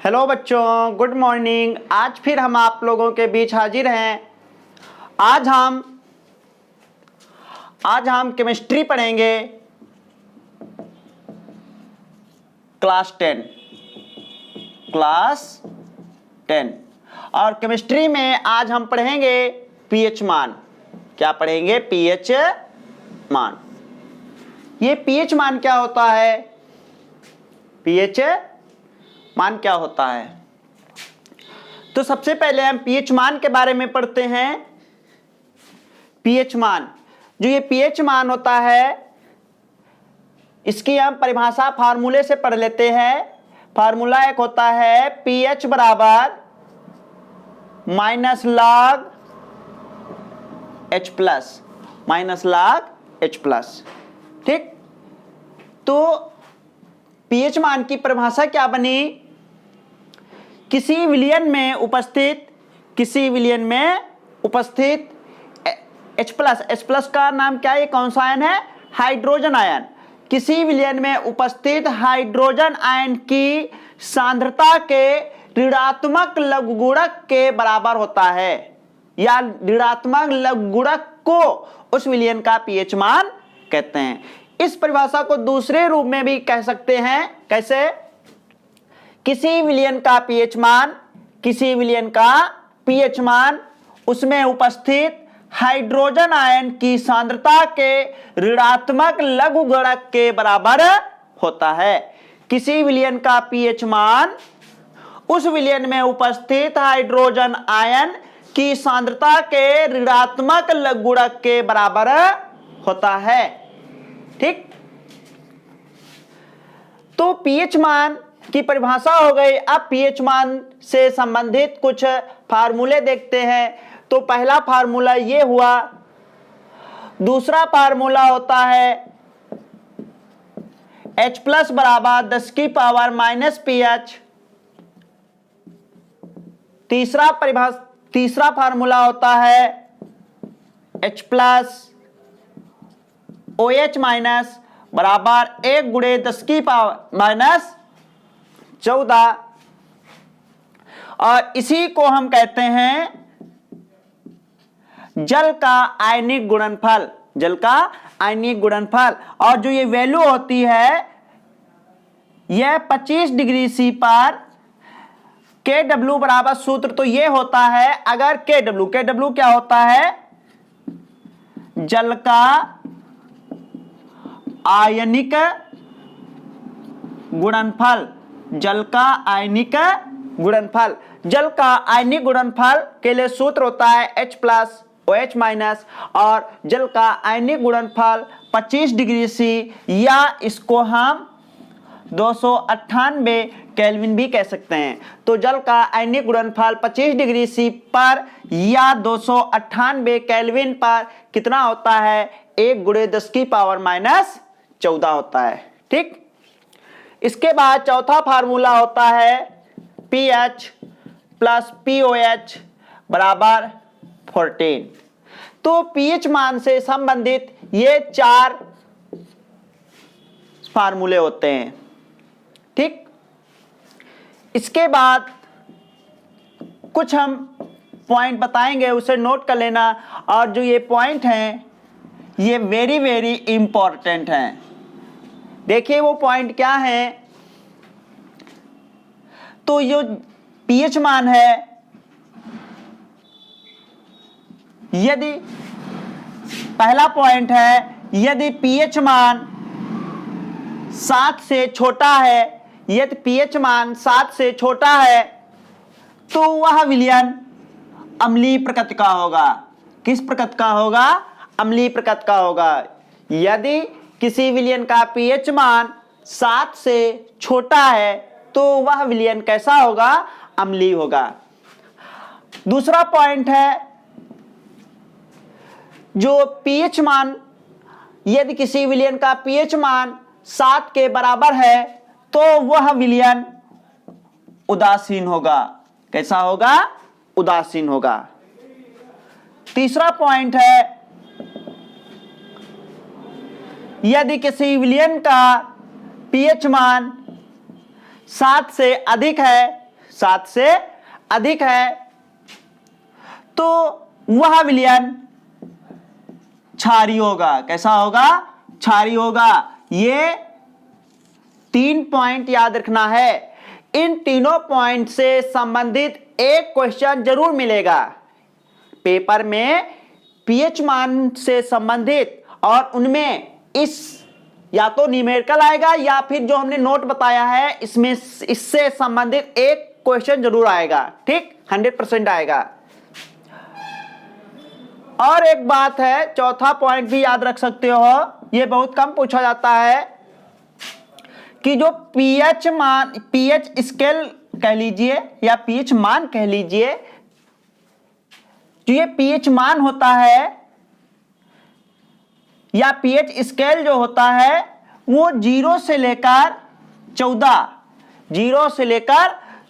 Hello बच्चों, good morning. आज फिर हम आप लोगों के बीच हाजिर हैं। आज हम केमिस्ट्री पढ़ेंगे, क्लास 10। और केमिस्ट्री में आज हम पढ़ेंगे पीएच मान। क्या पढ़ेंगे? पीएच मान। ये पीएच मान क्या होता है? पीएच मान क्या होता है? तो सबसे पहले हम पीएच मान के बारे में पढ़ते हैं। पीएच मान, जो ये पीएच मान होता है, इसकी हम परिभाषा फार्मूले से पढ़ लेते हैं। फार्मूला एक होता है पीएच बराबर माइनस लॉग एच प्लस। ठीक, तो पीएच मान की परिभाषा क्या बनी? किसी विलयन में उपस्थित H प्लस का नाम क्या है? कौन सा आयन है? Hydrogen ion. किसी विलयन में उपस्थित हाइड्रोजन आयन की सांद्रता के ऋणात्मक लघुगुणक के बराबर होता है, या ऋणात्मक लघुगुणक को उस विलयन का पीएच मान कहते हैं। इस परिभाषा को दूसरे रूप में भी कह सकते हैं। कैसे? किसी विलयन का पीएच मान उसमें उपस्थित हाइड्रोजन आयन की सांद्रता के ऋणात्मक लघुगुणक के बराबर होता है। किसी विलयन का पीएच मान उस विलयन में उपस्थित हाइड्रोजन आयन की सांद्रता के ऋणात्मक लघुगुणक के बराबर होता है। ठीक, तो पीएच मान की परिभाषा हो गई। अब पीएच मान से संबंधित कुछ फार्मूले देखते हैं। तो पहला फार्मूला ये हुआ। दूसरा फार्मूला होता है H प्लस बराबर 10 की पावर माइनस pH। तीसरा फार्मूला होता है H प्लस OH माइनस बराबर 1 गुणे 10 की पावर माइनस 14। और इसी को हम कहते हैं जल का आयनिक गुणनफल। और जो ये वैल्यू होती है, यह 25 डिग्री सी पर KW बराबर सूत्र तो ये होता है, अगर KW क्या होता है? जल का आयनिक गुणनफल। जल का आयनिक गुणनफल के लिए सूत्र होता है H प्लस OH माइनस, और जल का आयनिक गुणनफल 25 डिग्री सी, या इसको हम 298 केल्विन भी कह सकते हैं। तो जल का आयनिक गुणनफल 25 डिग्री सी पर या 298 केल्विन पर कितना होता है? 1 गुणे 10 की पावर माइनस 14 होता है। ठीक, इसके बाद चौथा फार्मूला होता है pH प्लस POH बराबर 14। तो पीएच मान से संबंधित ये 4 फार्मूले होते हैं। ठीक, इसके बाद कुछ हम पॉइंट बताएंगे, उसे नोट कर लेना। और जो ये पॉइंट हैं, ये वेरी वेरी इंपॉर्टेंट हैं। देखिए वो पॉइंट क्या है। तो ये पीएच मान है, यदि पहला पॉइंट है, यदि पीएच मान 7 से छोटा है, यदि पीएच मान 7 से छोटा है, तो वह विलयन अम्लीय प्रकृति का होगा। किस प्रकृति का होगा? अम्लीय प्रकृति का होगा। यदि किसी विलयन का पीएच मान 7 से छोटा है, तो वह विलयन कैसा होगा? अम्लीय होगा। दूसरा पॉइंट है, जो पीएच मान, यदि किसी विलयन का पीएच मान 7 के बराबर है, तो वह विलयन उदासीन होगा। कैसा होगा? उदासीन होगा। तीसरा पॉइंट है, यदि किसी विलयन का पीएच मान 7 से अधिक है, 7 से अधिक है तो वह विलयन क्षारी होगा। कैसा होगा? क्षारी होगा। ये 3 पॉइंट याद रखना है। इन तीनों पॉइंट से संबंधित एक क्वेश्चन जरूर मिलेगा पेपर में, पीएच मान से संबंधित, और उनमें इस या तो न्यूमेरिकल आएगा या फिर जो हमने नोट बताया है इसमें इससे संबंधित एक क्वेश्चन जरूर आएगा। ठीक, 100% आएगा। और एक बात है, चौथा पॉइंट भी याद रख सकते हो, यह बहुत कम पूछा जाता है कि जो पीएच मान, पीएच स्केल कह लीजिए या पीएच मान कह लीजिए, जो ये पीएच मान होता है या पीएच स्केल जो होता है वो 0 से लेकर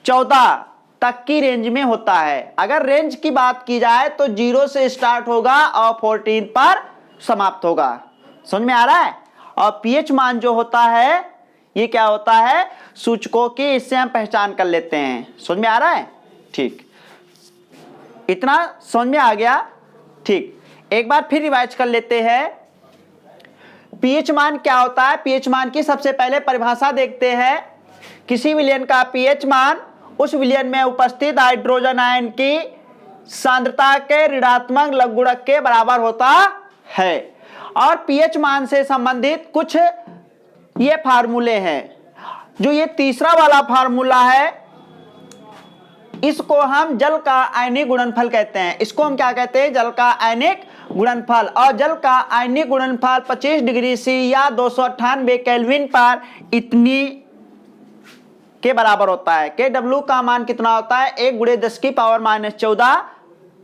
14 तक की रेंज में होता है। अगर रेंज की बात की जाए तो 0 से स्टार्ट होगा और 14 पर समाप्त होगा। समझ में आ रहा है? और पीएच मान जो होता है ये क्या होता है? सूचकों की, इससे हम पहचान कर लेते हैं। समझ में आ रहा है? ठीक, इतना समझ में आ गया। ठीक, एक बार फिर रिवाइज कर लेते हैं। पीएच मान क्या होता है? पीएच मान की सबसे पहले परिभाषा देखते हैं। किसी विलयन का पीएच मान उस विलयन में उपस्थित हाइड्रोजन आयन की सांद्रता के ऋणात्मक लघुगुणक के बराबर होता है। और पीएच मान से संबंधित कुछ ये फार्मूले हैं। जो ये तीसरा वाला फार्मूला है इसको हम जल का आयनिक गुणनफल कहते हैं। इसको हम क्या कहते हैं? जल का आयनिक गुणनफल। और जल का आयनिक गुणनफल 25 डिग्री सी या 298 केल्विन पर इतनी के बराबर होता है। के डब्ल्यू का मान कितना होता है? 1 × 10⁻⁻14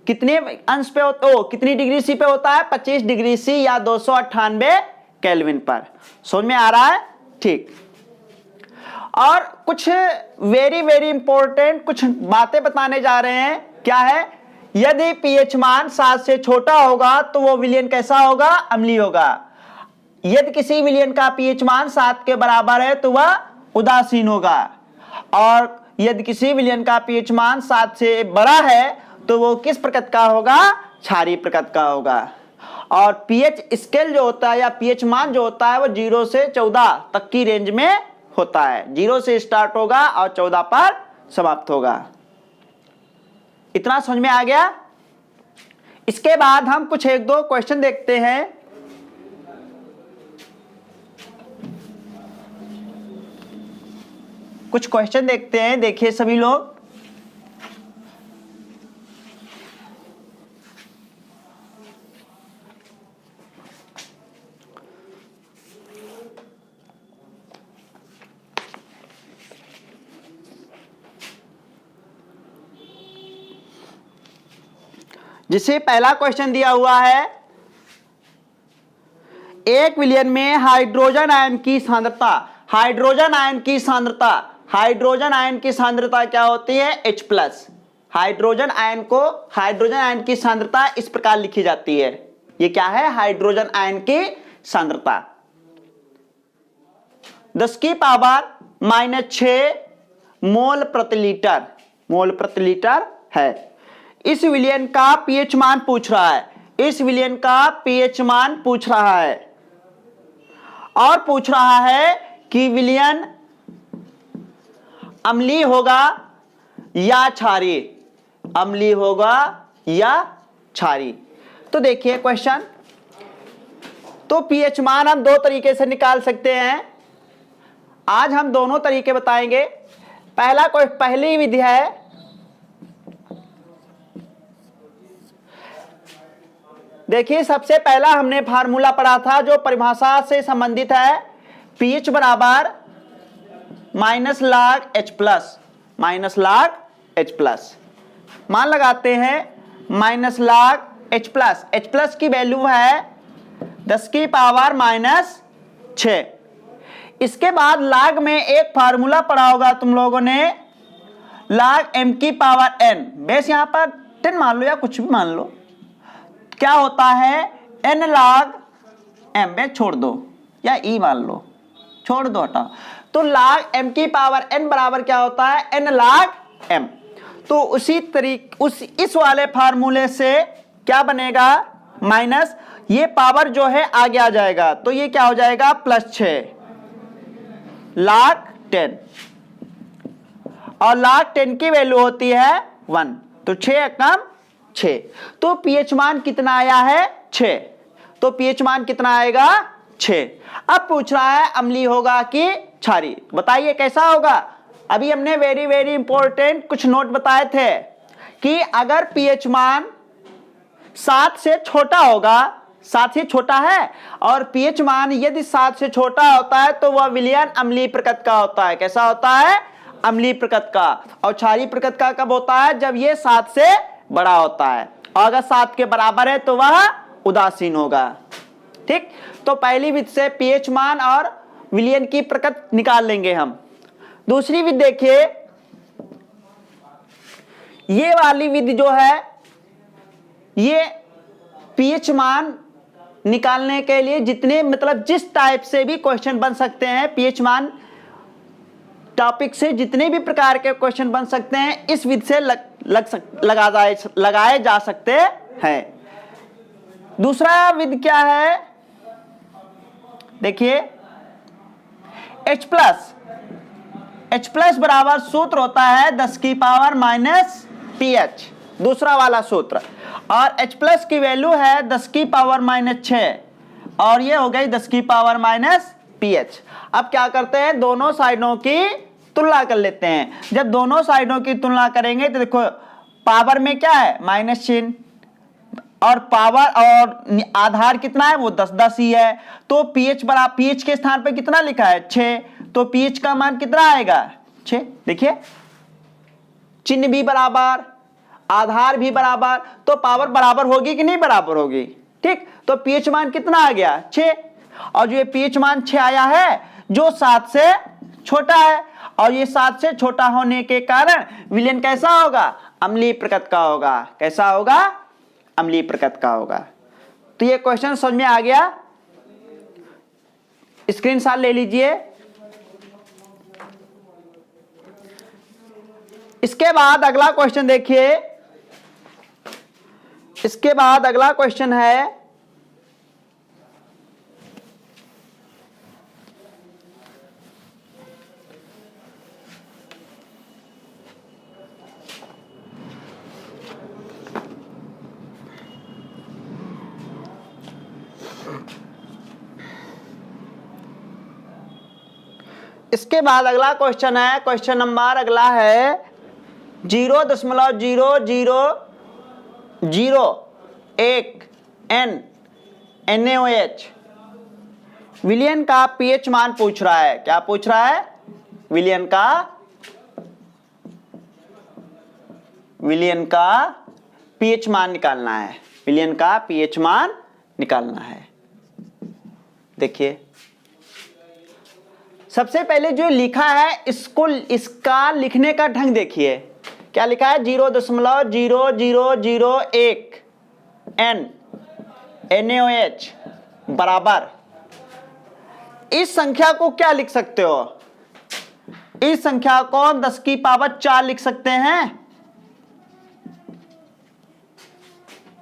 कितने अंश पे होता है? कितनी डिग्री सी पे होता है? 25 डिग्री सी या 298 केल्विन पर। समझ में आ रहा है? ठीक, और कुछ वेरी इंपॉर्टेंट कुछ बातें बताने जा रहे हैं। क्या है? यदि पीएच मान 7 से छोटा होगा तो वो विलयन कैसा होगा? अम्लीय होगा। यदि किसी विलयन का पीएच मान 7 के बराबर है तो वह उदासीन होगा। और यदि किसी विलयन का पीएच मान 7 से बड़ा है तो वो किस प्रकृति का होगा? क्षारीय प्रकृति का होगा। और पीएच स्केल जो होता है या पीएच मान जो होता है वो 0 से 14 तक की रेंज में होता है। 0 से स्टार्ट होगा और 14 पर समाप्त होगा। इतना समझ में आ गया? इसके बाद हम कुछ 1-2 क्वेश्चन देखते हैं। कुछ क्वेश्चन देखते हैं, देखिए सभी लोग। जिसे पहला क्वेश्चन दिया हुआ है, एक विलयन में हाइड्रोजन आयन की सांद्रता, हाइड्रोजन आयन की सांद्रता क्या होती है? H+। हाइड्रोजन आयन की सांद्रता इस प्रकार लिखी जाती है। ये क्या है? हाइड्रोजन आयन की सांद्रता 10⁻⁻6 मोल प्रति लीटर है। इस विलयन का पीएच मान पूछ रहा है। और पूछ रहा है कि विलयन अम्लीय होगा या क्षारीय, तो देखिए क्वेश्चन। तो पीएच मान हम 2 तरीके से निकाल सकते हैं। आज हम दोनों तरीके बताएंगे। पहली विधि है, देखिए सबसे पहला हमने फार्मूला पढ़ा था जो परिभाषा से संबंधित है। पीएच बराबर -log H+। मान लगाते हैं -log H+ की वैल्यू है 10⁻⁻6। इसके बाद log में एक फार्मूला पढ़ा होगा तुम लोगों ने, log m⁻n। बेस यहां पर 10 मान लो या कुछ भी मान लो। क्या होता है? n log m में छोड़ दो या e मान लो, छोड़ दो, हटाओ। तो log m⁻n बराबर क्या होता है? n log m। तो उसी तरीके इस वाले फार्मूले से क्या बनेगा, माइनस ये पावर जो है आगे आ जाएगा, तो ये क्या हो जाएगा +6 log 10, और log 10 की वैल्यू होती है 1, तो 6 एकम 6। तो पीएच मान कितना आया है 6, तो पीएच मान कितना आएगा 6। अब पूछ रहा है अम्लीय होगा कि क्षारीय, बताइए कैसा होगा। अभी हमने वेरी वेरी इंपॉर्टेंट कुछ नोट बताए थे कि अगर पीएच मान 7 से छोटा होगा, 7 से छोटा है, और पीएच मान यदि 7 से छोटा होता है तो वह विलयन अम्लीय प्रकृति का होता है। कैसा होता है, अम्लीय प्रकृति का। और क्षारीय प्रकृति का कब होता है, जब ये 7 से बड़ा होता है, और अगर 7 के बराबर है तो वह उदासीन होगा। ठीक, तो पहली विधि से पीएच मान और विलयन की प्रकृति निकाल लेंगे हम। दूसरी विधि देखिए, ये वाली विधि जो है, ये पीएच मान निकालने के लिए जितने मतलब जिस टाइप से भी क्वेश्चन बन सकते हैं, पीएच मान टॉपिक से जितने भी प्रकार के क्वेश्चन बन सकते हैं, इस विधि से लगाए जा सकते हैं। दूसरा विधि क्या है, देखिए H प्लस बराबर सूत्र होता है 10 की पावर माइनस pH, दूसरा वाला सूत्र, और H प्लस की वैल्यू है 10 की पावर माइनस 6, और ये हो गई 10 की पावर माइनस pH। अब क्या करते हैं, दोनों साइडों की तुलना कर लेते हैं। जब दोनों साइडों की तुलना करेंगे तो देखो पावर में क्या है माइनस चिन्ह, और पावर और आधार कितना है वो 10 ही है, तो pH बराबर pH के स्थान पे कितना लिखा है 6, तो pH का मान कितना आएगा 6। देखिए चिन्ह भी बराबर, आधार भी बराबर, तो पावर बराबर होगी कि नहीं बराबर होगी। ठीक, तो pH मान कितना आ गया 6, और जो ये pH मान 6 आया है जो 7 से छोटा है, और ये 7 से छोटा होने के कारण विलयन कैसा होगा, अम्लीय प्रकृति का होगा। कैसा होगा, अम्लीय प्रकृति का होगा। तो ये क्वेश्चन समझ में आ गया, स्क्रीनशॉट ले लीजिए। इसके बाद अगला क्वेश्चन देखिए, इसके बाद अगला क्वेश्चन है इसके बाद अगला क्वेश्चन है, क्वेश्चन नंबर अगला है 0.0001 N NaOH विलयन का पीएच मान पूछ रहा है। क्या पूछ रहा है, विलयन का पीएच मान निकालना है, विलयन का पीएच मान निकालना है। देखिए सबसे पहले जो लिखा है इसको, इसका लिखने का ढंग देखिए, क्या लिखा है 0.0001 N NaOH बराबर, इस संख्या को क्या लिख सकते हो, इस संख्या को 10 की पावर 4 लिख सकते हैं,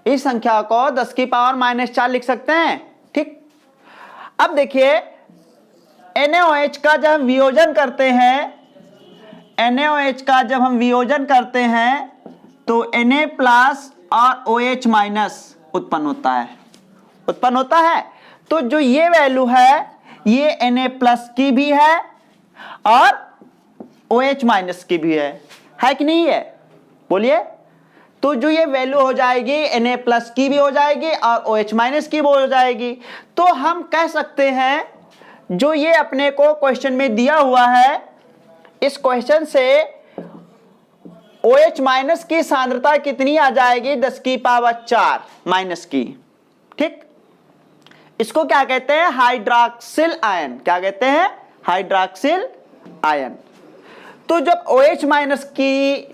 इस संख्या को 10 की पावर -4 लिख सकते हैं। ठीक, अब देखिए NaOH का जब हम वियोजन करते हैं, NaOH का जब हम वियोजन करते हैं तो Na प्लस और OH माइनस उत्पन्न होता है। तो जो ये वैल्यू है ये Na प्लस की भी है और OH माइनस की भी है कि नहीं है, बोलिए। तो जो ये वैल्यू हो जाएगी Na प्लस की भी हो जाएगी और OH माइनस की भी हो जाएगी। तो हम कह सकते हैं जो ये अपने को क्वेश्चन में दिया हुआ है, इस क्वेश्चन से OH माइनस की सांद्रता कितनी आ जाएगी 10 की पावर 4 माइनस की। ठीक, इसको क्या कहते हैं, हाइड्रॉक्सिल आयन। क्या कहते हैं, हाइड्रॉक्सिल आयन। तो जब OH माइनस की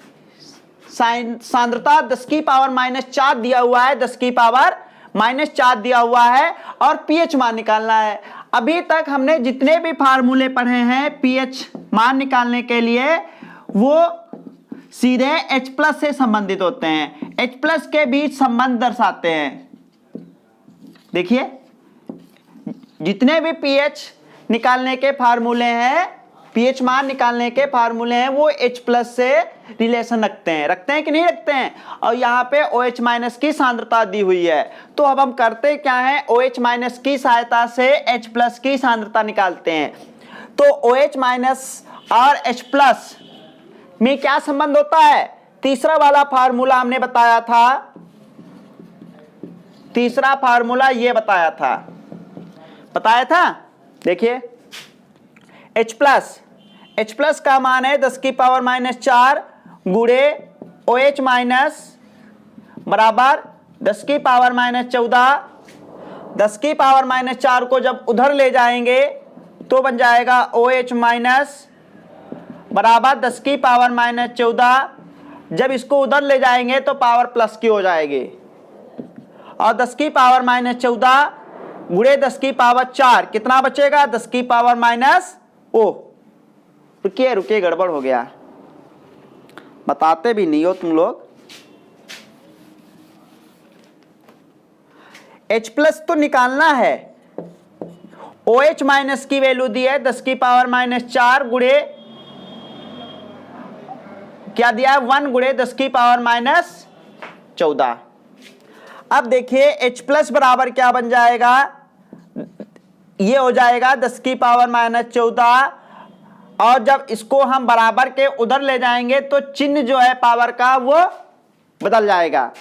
सांद्रता 10 की पावर -4 दिया हुआ है, 10 की पावर -4 दिया हुआ है, और पीएच मान निकालना है। अभी तक हमने जितने भी फार्मूले पढ़े हैं पीएच मान निकालने के लिए, वो सीधे H+ से संबंधित होते हैं, H+ के बीच संबंध दर्शाते हैं। देखिए जितने भी pH निकालने के फार्मूले हैं, pH मान निकालने के फार्मूले हैं, वो H+ से रिलेशन रखते हैं कि नहीं रखते हैं। और यहाँ पे OH- की सांद्रता दी हुई है। तो अब हम करते क्या है, OH- की सहायता से H+ की सांद्रता निकालते हैं। तो OH- और H+ में क्या संबंध होता है, तीसरा वाला फार्मूला हमने बताया था, तीसरा फार्मूला ये बताया था। देखिए H+ का मान है 10⁻⁴ गुणे OH- बराबर 10⁻⁴। 10⁻⁴ को जब उधर ले जाएंगे तो बन जाएगा OH- बराबर 10⁻⁴। जब इसको उधर ले जाएंगे तो पावर प्लस की हो जाएगी, और 10⁻⁴ गुणे 10⁻⁴ कितना बचेगा, 10⁻⁻। ओ रुकिए गड़बड़ हो गया, बताते भी नहीं हो तुम लोग। H+ तो निकालना है, OH- की वैल्यू दी है 10⁻⁴ गुणे क्या दिया है, 1 गुणे 10⁻⁴। अब देखिए H+ बराबर क्या बन जाएगा, ये हो जाएगा 10⁻⁴, और जब इसको हम बराबर के उधर ले जाएंगे तो चिन्ह जो है पावर का वो बदल जाएगा,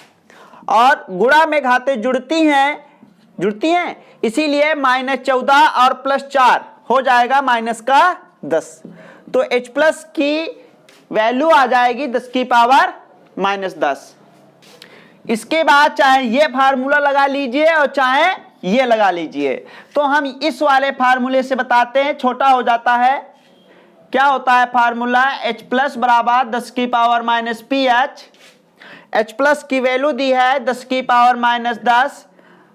और गुणा में घातें जुड़ती हैं, इसीलिए -14 और +4 हो जाएगा -10। तो H+ की वैल्यू आ जाएगी 10⁻⁻10। इसके बाद चाहे ये फार्मूला लगा लीजिए और चाहे ये लगा लीजिए। तो हम इस वाले फार्मूले से बताते हैं, छोटा हो जाता है। क्या होता है फार्मूला, H+ बराबर 10⁻⁻pH। H+ की वैल्यू दी है 10⁻⁻10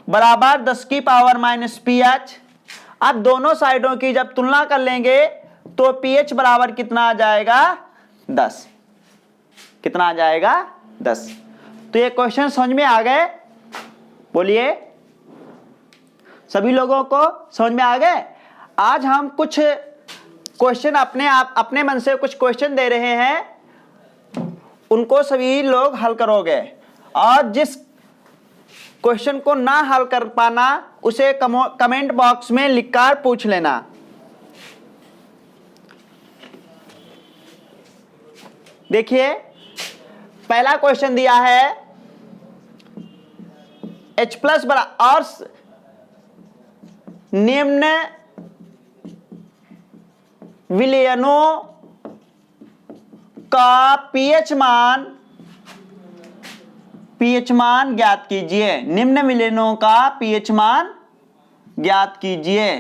बराबर 10⁻⁻pH। अब दोनों साइडों की जब तुलना कर लेंगे तो pH बराबर कितना आ जाएगा, 10। कितना आ जाएगा, 10। तो ये क्वेश्चन समझ में आ गए, बोलिए सभी लोगों को समझ में आ गए। आज हम कुछ क्वेश्चन अपने मन से कुछ क्वेश्चन दे रहे हैं, उनको सभी लोग हल करोगे, और जिस क्वेश्चन को ना हल कर पाना उसे कमेंट बॉक्स में लिखकर पूछ लेना। देखिए पहला क्वेश्चन दिया है H+ बराबर और निम्न विलयनों का pH मान ज्ञात कीजिए। निम्न विलयनों का pH मान ज्ञात कीजिए।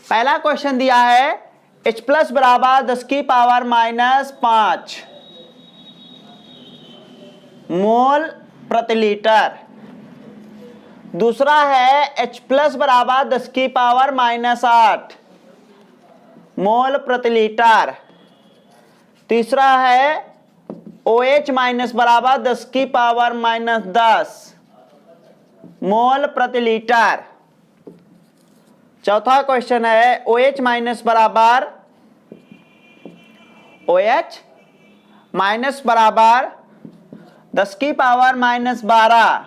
पहला क्वेश्चन दिया है H+ बराबर 10⁻⁻5 मोल प्रति लीटर। दूसरा है H+ बराबर 10⁻⁻8 मोल प्रति लीटर। तीसरा है OH- बराबर 10⁻⁻10 मोल प्रति लीटर। चौथा क्वेश्चन है OH- बराबर 10⁻12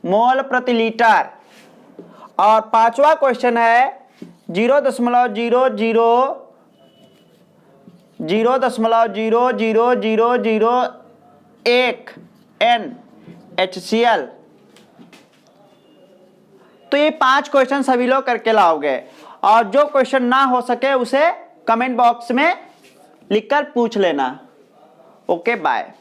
मोल प्रति लीटर। और पांचवा क्वेश्चन है 0.000001 NaCl। तो ये 5 क्वेश्चन सभी लोग करके लाओगे, और जो क्वेश्चन ना हो सके उसे कमेंट बॉक्स में लिखकर पूछ लेना। Okay bye.